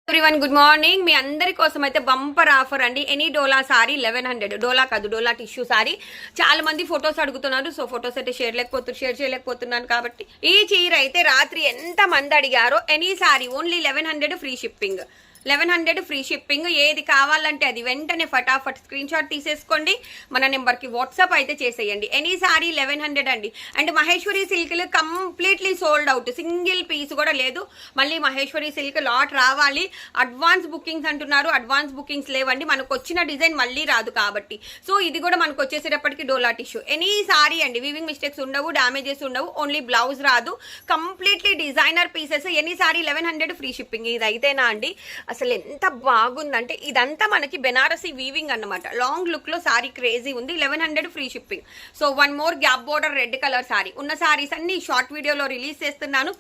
Everyone good morning. మీ అందరి కోసం అయితే బంపర్ ఆఫర్ అండి. ఎనీ డోలా సారీ 1100. డోలా కాదు, డోలా టిష్యూ సారీ. చాలా మంది ఫొటోస్ అడుగుతున్నారు. సో ఫొటోస్ అయితే షేర్ చేయలేకపోతున్నాను కాబట్టి ఈ చీర అయితే రాత్రి ఎంత మంది అడిగారో any sari only 1100 free shipping. 1100 free shipping. ఏది కావాలంటే అది వెంటనే ఫటాఫట్ స్క్రీన్ షాట్ తీసేసుకోండి, మన నెంబర్కి వాట్సాప్ అయితే చేసేయండి. ఎనీ సారీ 1100 అండి. అండ్ మహేశ్వరి సిల్క్లు completely sold out, single piece కూడా లేదు. మళ్ళీ మహేశ్వరి సిల్క్ లాట్ రావాలి. అడ్వాన్స్ బుకింగ్స్ అంటున్నారు, అడ్వాన్స్ బుకింగ్స్ లేవండి. మనకు వచ్చిన డిజైన్ మళ్ళీ రాదు కాబట్టి. సో ఇది కూడా మనకు వచ్చేసేటప్పటికి డోలా టిష్యూ. ఎనీ సారీ అండి, వీవింగ్ మిస్టేక్స్ ఉండవు, డ్యామేజెస్ ఉండవు, ఓన్లీ బ్లౌజ్ రాదు. Completely designer pieces. Any sari 1100 free shipping. ఇది అయితేనా అండి అసలు ఎంత బాగుందంటే, ఇదంతా మనకి బెనారసీ వీవింగ్ అన్నమాట. లాంగ్ లుక్ లో సారీ క్రేజీ ఉంది. 1100 free shipping. So one more gap border red colour sorry. ఉన్న సారీస్ అన్ని షార్ట్ వీడియోలో రిలీజ్ చేస్తున్నాను.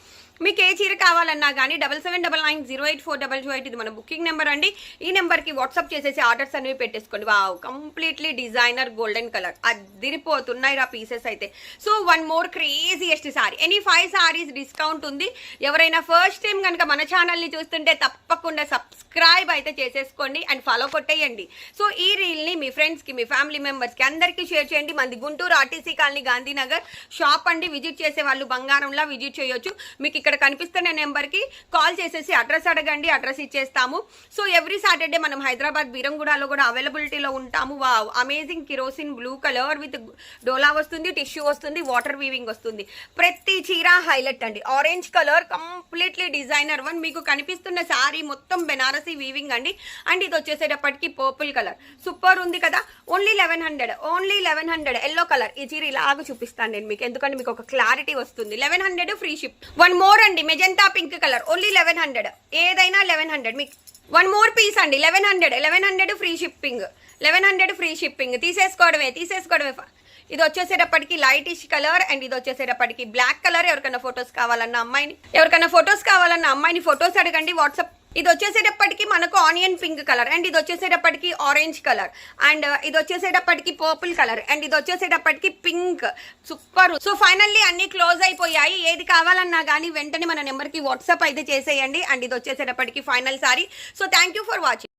మీకు ఏ చీర కావాలన్నా కానీ 7799084228 ఇది మన బుకింగ్ నెంబర్ అండి. ఈ నెంబర్కి వాట్సాప్ చేసేసి ఆర్డర్స్ అనేవి పెట్టేసుకోండి. Wow, completely designer golden colour అదిరిపోతున్నాయి రా పీసెస్ అయితే. So one more craziest sari. Any 5 saris discount ఉంది. ఎవరైనా ఫస్ట్ టైం కనుక మన ఛానల్ని చూస్తుంటే తప్పకుండా సబ్స్క్రైబ్ అయితే చేసేసుకోండి అండ్ ఫాలో కొట్టేయండి. సో ఈ రీల్ని మీ ఫ్రెండ్స్కి, మీ ఫ్యామిలీ మెంబర్స్కి అందరికీ షేర్ చేయండి. మంది Guntur RTC colony, Gandhinagar shop అండి. విజిట్ చేసే వాళ్ళు బంగారంలా విజిట్ చేయొచ్చు. మీకు ఇక్కడ కనిపిస్తున్న నెంబర్కి కాల్ చేసేసి అడ్రస్ అడగండి, అడ్రస్ ఇచ్చేస్తాము. సో ఎవ్రీ సాటర్డే మనం హైదరాబాద్ బీరంగూడలో కూడా అవైలబిలిటీలో ఉంటాము. Wow, amazing kerosene blue colour with డోలా వస్తుంది, టిష్యూ వస్తుంది, వాటర్ వీవింగ్ వస్తుంది. ప్రతి చీర హైలైట్ అండి. Orange colour completely designer one. మీకు కనిపిస్తున్న సారీ మొత్తం బెనారసీ వీవింగ్ అండి. అండ్ ఇది వచ్చేసేటప్పటికి పర్పుల్ కలర్ సూపర్ ఉంది కదా. Only 1100, only 1100. Yellow colour. ఈ చీర ఇలాగ చూపిస్తాను నేను మీకు, ఎందుకంటే మీకు ఒక క్లారిటీ వస్తుంది. 1100 ఫ్రీ షిప్. వన్ మోర్ అండి, మెజెంటా పింక్ కలర్. ఓన్లీ 1100. ఏదైనా 1100. మీకు వన్ మోర్ పీస్ అండి. 1100 ఫ్రీ షిప్పింగ్. 1100 free shipping. తీసేసుకోవడమే. ఇది వచ్చేసేటప్పటికి లైటిష్ కలర్ అండ్ ఇది వచ్చేసేటప్పటికి బ్లాక్ కలర్. ఎవరికైనా ఫొటోస్ కావాలన్న అమ్మాయిని ఫొటోస్ అడగండి వాట్సాప్. ఇది వచ్చేసేటప్పటికి మనకు ఆనియన్ పింక్ కలర్ అండ్ ఇది వచ్చేసేటప్పటికి ఆరెంజ్ కలర్ అండ్ ఇది వచ్చేసేటప్పటికి పర్పుల్ కలర్ అండ్ ఇది వచ్చేసేటప్పటికి పింక్. సూపర్. సో ఫైనల్లీ అన్ని క్లోజ్ అయిపోయాయి. ఏది కావాలన్నా కానీ వెంటనే మన నెంబర్కి వాట్సాప్ అయితే చేసేయండి. అండ్ ఇది వచ్చేసేటప్పటికి final sorry. So thank you for watching.